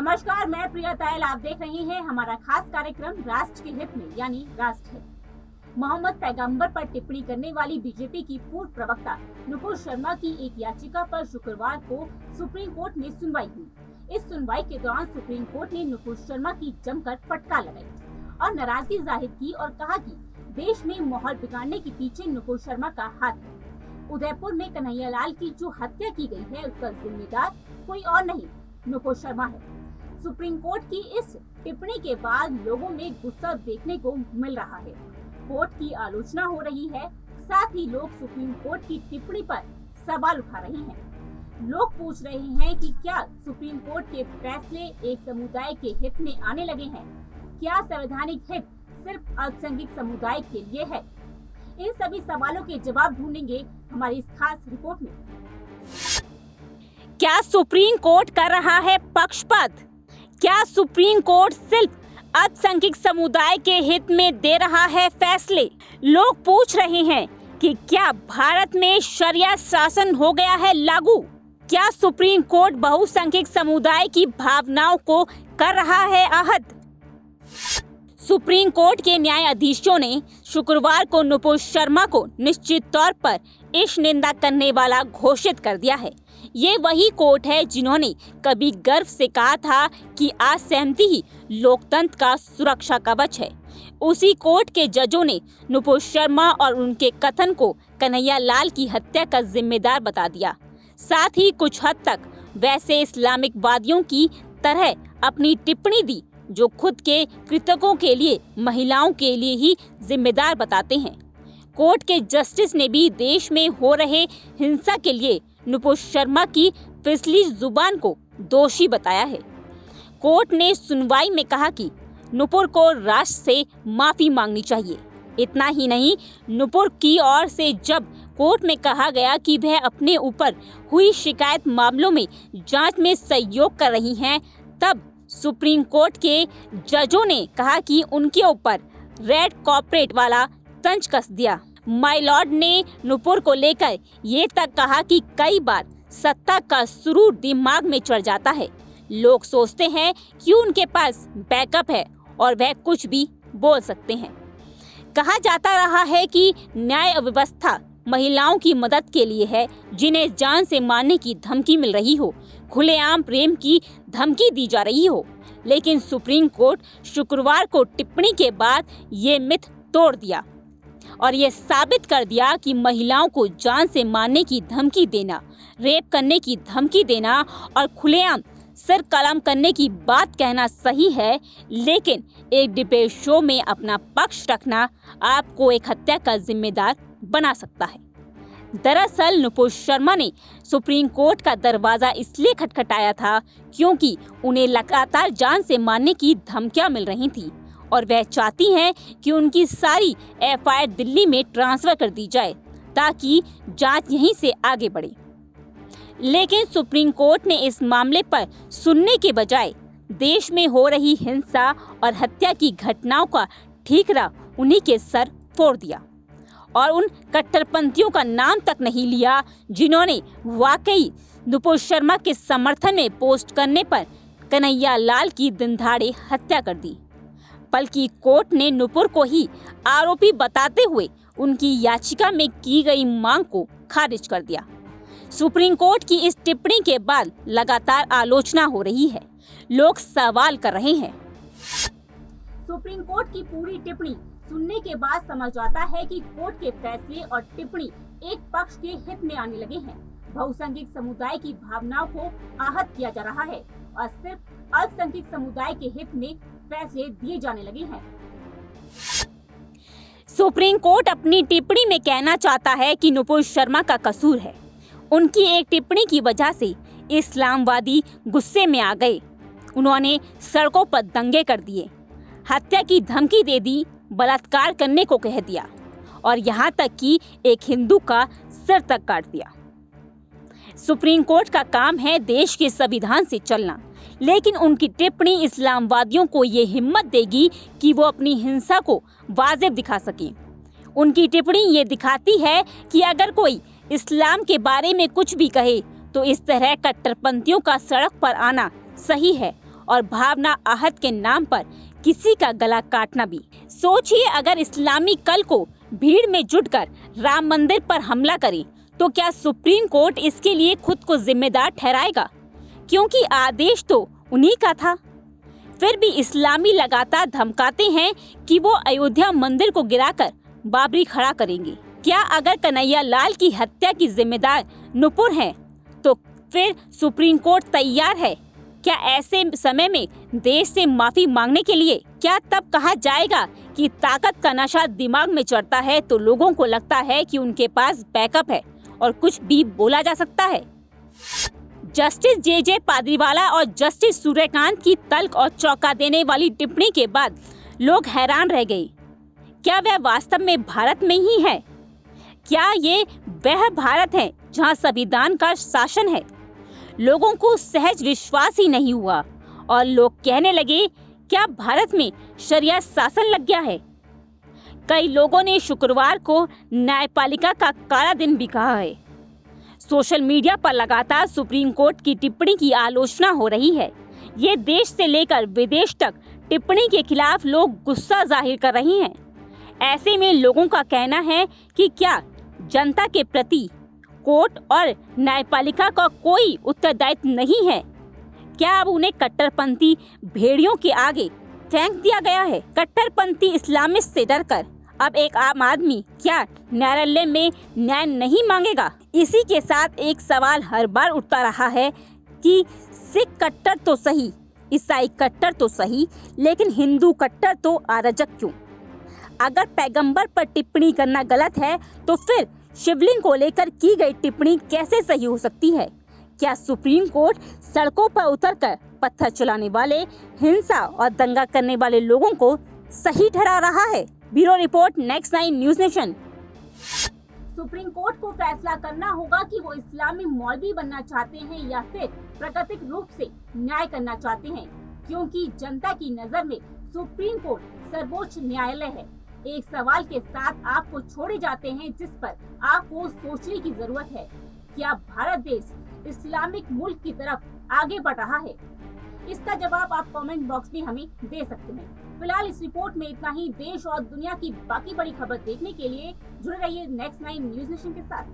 नमस्कार, मैं प्रिया तायल। आप देख रहे हैं हमारा खास कार्यक्रम राष्ट्र के हित में यानी राष्ट्र हित। मोहम्मद पैगंबर पर टिप्पणी करने वाली बीजेपी की पूर्व प्रवक्ता नुपुर शर्मा की एक याचिका पर शुक्रवार को सुप्रीम कोर्ट में सुनवाई हुई। इस सुनवाई के दौरान सुप्रीम कोर्ट ने नुपुर शर्मा की जमकर फटकार लगाई और नाराजगी जाहिर की और कहा कि देश में माहौल बिगाड़ने के पीछे नुपुर शर्मा का हाथ है। उदयपुर में कन्हैयालाल की जो हत्या की गई है उसका जिम्मेदार कोई और नहीं, नुपुर शर्मा है। सुप्रीम कोर्ट की इस टिप्पणी के बाद लोगों में गुस्सा देखने को मिल रहा है। कोर्ट की आलोचना हो रही है, साथ ही लोग सुप्रीम कोर्ट की टिप्पणी पर सवाल उठा रहे हैं। लोग पूछ रहे हैं कि क्या सुप्रीम कोर्ट के फैसले एक समुदाय के हित में आने लगे हैं? क्या संवैधानिक हित सिर्फ अल्पसंख्यक समुदाय के लिए है? इन सभी सवालों के जवाब ढूंढेंगे हमारी इस खास रिपोर्ट में। क्या सुप्रीम कोर्ट कर रहा है पक्षपात? क्या सुप्रीम कोर्ट सिर्फ अल्पसंख्यक समुदाय के हित में दे रहा है फैसले? लोग पूछ रहे हैं कि क्या भारत में शरिया शासन हो गया है लागू? क्या सुप्रीम कोर्ट बहुसंख्यक समुदाय की भावनाओं को कर रहा है आहत? सुप्रीम कोर्ट के न्यायाधीशों ने शुक्रवार को नुपुर शर्मा को निश्चित तौर पर ईश निंदा करने वाला घोषित कर दिया है। ये वही कोर्ट है जिन्होंने कभी गर्व से कहा था कि असहमति ही लोकतंत्र का सुरक्षा कवच है। उसी कोर्ट के जजों ने नुपुर शर्मा और उनके कथन को कन्हैयालाल की हत्या का जिम्मेदार बता दिया। साथ ही कुछ हद तक वैसे इस्लामिकवादियों की तरह अपनी टिप्पणी दी जो खुद के कृतकों के लिए महिलाओं के लिए ही जिम्मेदार बताते हैं। कोर्ट के जस्टिस ने भी देश में हो रहे हिंसा के लिए नुपुर शर्मा की फिसली जुबान को दोषी बताया है। कोर्ट ने सुनवाई में कहा कि नुपुर को राष्ट्र से माफी मांगनी चाहिए। इतना ही नहीं, नुपुर की ओर से जब कोर्ट में कहा गया कि वह अपने ऊपर हुई शिकायत मामलों में जांच में सहयोग कर रही हैं, तब सुप्रीम कोर्ट के जजों ने कहा कि उनके ऊपर रेड कॉर्पोरेट वाला तंज कस दिया। माय लॉर्ड ने नुपुर को लेकर ये तक कहा कि कई बार सत्ता का सुरूर दिमाग में चढ़ जाता है। लोग सोचते हैं कि उनके पास बैकअप है और वह कुछ भी बोल सकते हैं। कहा जाता रहा है कि न्याय व्यवस्था महिलाओं की मदद के लिए है जिन्हें जान से मारने की धमकी मिल रही हो, खुलेआम प्रेम की धमकी दी जा रही हो। लेकिन सुप्रीम कोर्ट शुक्रवार को टिप्पणी के बाद ये मिथ तोड़ दिया और ये साबित कर दिया कि महिलाओं को जान से मारने की धमकी देना, रेप करने की धमकी देना और खुलेआम सिर कलम करने की बात कहना सही है, लेकिन एक डिबेट शो में अपना पक्ष रखना आपको एक हत्या का जिम्मेदार बना सकता है। दरअसल नुपुर शर्मा ने सुप्रीम कोर्ट का दरवाजा इसलिए खटखटाया था क्योंकि उन्हें लगातार जान से मारने की धमकियां मिल रही थी और वह चाहती हैं कि उनकी सारी एफआईआर दिल्ली में ट्रांसफर कर दी जाए ताकि जांच यहीं से आगे बढ़े। लेकिन सुप्रीम कोर्ट ने इस मामले पर सुनने के बजाय देश में हो रही हिंसा और हत्या की घटनाओं का ठीकरा उन्हीं के सर फोड़ दिया और उन कट्टरपंथियों का नाम तक नहीं लिया जिन्होंने वाकई नुपुर शर्मा के समर्थन में पोस्ट करने पर कन्हैयालाल की दिनदहाड़े हत्या कर दी, बल्कि कोर्ट ने नुपुर को ही आरोपी बताते हुए उनकी याचिका में की गई मांग को खारिज कर दिया। सुप्रीम कोर्ट की इस टिप्पणी के बाद लगातार आलोचना हो रही है। लोग सवाल कर रहे हैं। सुप्रीम कोर्ट की पूरी टिप्पणी सुनने के बाद समझ आता है कि कोर्ट के फैसले और टिप्पणी एक पक्ष के हित में आने लगे हैं। बहुसंख्यक समुदाय की भावनाओं को आहत किया जा रहा है और सिर्फ अल्पसंख्यक समुदाय के हित में फैसले दिए जाने लगे हैं। सुप्रीम कोर्ट अपनी टिप्पणी में कहना चाहता है कि नुपुर शर्मा का कसूर है। उनकी एक टिप्पणी की वजह से इस्लामवादी गुस्से में आ गए। उन्होंने सड़कों पर दंगे कर दिए, हत्या की धमकी दे दी, बलात्कार करने को कह दिया और यहाँ तक कि एक हिंदू का सिर तक काट दिया। सुप्रीम कोर्ट का काम है देश के संविधान से चलना, लेकिन उनकी टिप्पणी इस्लामवादियों को ये हिम्मत देगी कि वो अपनी हिंसा को वाजिब दिखा सकें। उनकी टिप्पणी ये दिखाती है कि अगर कोई इस्लाम के बारे में कुछ भी कहे तो इस तरह कट्टरपंथियों का सड़क पर आना सही है और भावना आहत के नाम पर किसी का गला काटना भी। सोचिए, अगर इस्लामी कल को भीड़ में जुटकर राम मंदिर पर हमला करे तो क्या सुप्रीम कोर्ट इसके लिए खुद को जिम्मेदार ठहराएगा? क्योंकि आदेश तो उन्हीं का था। फिर भी इस्लामी लगातार धमकाते हैं कि वो अयोध्या मंदिर को गिराकर बाबरी खड़ा करेंगे। क्या अगर कन्हैया लाल की हत्या की जिम्मेदार नुपुर है तो फिर सुप्रीम कोर्ट तैयार है क्या ऐसे समय में देश से माफी मांगने के लिए? क्या तब कहा जाएगा कि ताकत का नशा दिमाग में चढ़ता है तो लोगों को लगता है कि उनके पास बैकअप है और कुछ भी बोला जा सकता है? जस्टिस जे पाद्रीवाला और जस्टिस सूर्यकांत की तल्ख और चौंका देने वाली टिप्पणी के बाद लोग हैरान रह गए। क्या वह वास्तव में भारत में ही है? क्या ये वह भारत है जहां संविधान का शासन है? लोगों को सहज विश्वास ही नहीं हुआ और लोग कहने लगे, क्या भारत में शरिया शासन लग गया है? कई लोगों ने शुक्रवार को न्यायपालिका का काला दिन भी कहा है। सोशल मीडिया पर लगातार सुप्रीम कोर्ट की टिप्पणी की आलोचना हो रही है। ये देश से लेकर विदेश तक टिप्पणी के खिलाफ लोग गुस्सा जाहिर कर रहे हैं। ऐसे में लोगों का कहना है कि क्या जनता के प्रति कोर्ट और न्यायपालिका का कोई उत्तरदायित्व नहीं है? क्या अब उन्हें कट्टरपंथी भेड़ियों के आगे फेंक दिया गया है? कट्टरपंथी इस्लामिस्ट से डरकर अब एक आम आदमी क्या न्यायालय में न्याय नहीं मांगेगा? इसी के साथ एक सवाल हर बार उठता रहा है कि सिख कट्टर तो सही, ईसाई कट्टर तो सही, लेकिन हिंदू कट्टर तो अराजक क्यों? अगर पैगंबर पर टिप्पणी करना गलत है तो फिर शिवलिंग को लेकर की गई टिप्पणी कैसे सही हो सकती है? क्या सुप्रीम कोर्ट सड़कों पर उतरकर पत्थर चलाने वाले, हिंसा और दंगा करने वाले लोगों को सही ठहरा रहा है? Bureau report, next 9 news nation. Supreme court को फैसला करना होगा कि वो इस्लामी मौलवी बनना चाहते हैं या फिर प्राकृतिक रूप से न्याय करना चाहते हैं, क्योंकि जनता की नजर में सुप्रीम कोर्ट सर्वोच्च न्यायालय है। एक सवाल के साथ आपको छोड़े जाते हैं जिस पर आपको सोचने की जरूरत है। क्या भारत देश इस्लामिक मुल्क की तरफ आगे बढ़ रहा है? इसका जवाब आप कमेंट बॉक्स में हमें दे सकते हैं। फिलहाल इस रिपोर्ट में इतना ही। देश और दुनिया की बाकी बड़ी खबर देखने के लिए जुड़े रहिए नेक्स्ट 9 न्यूज़ नेशन के साथ।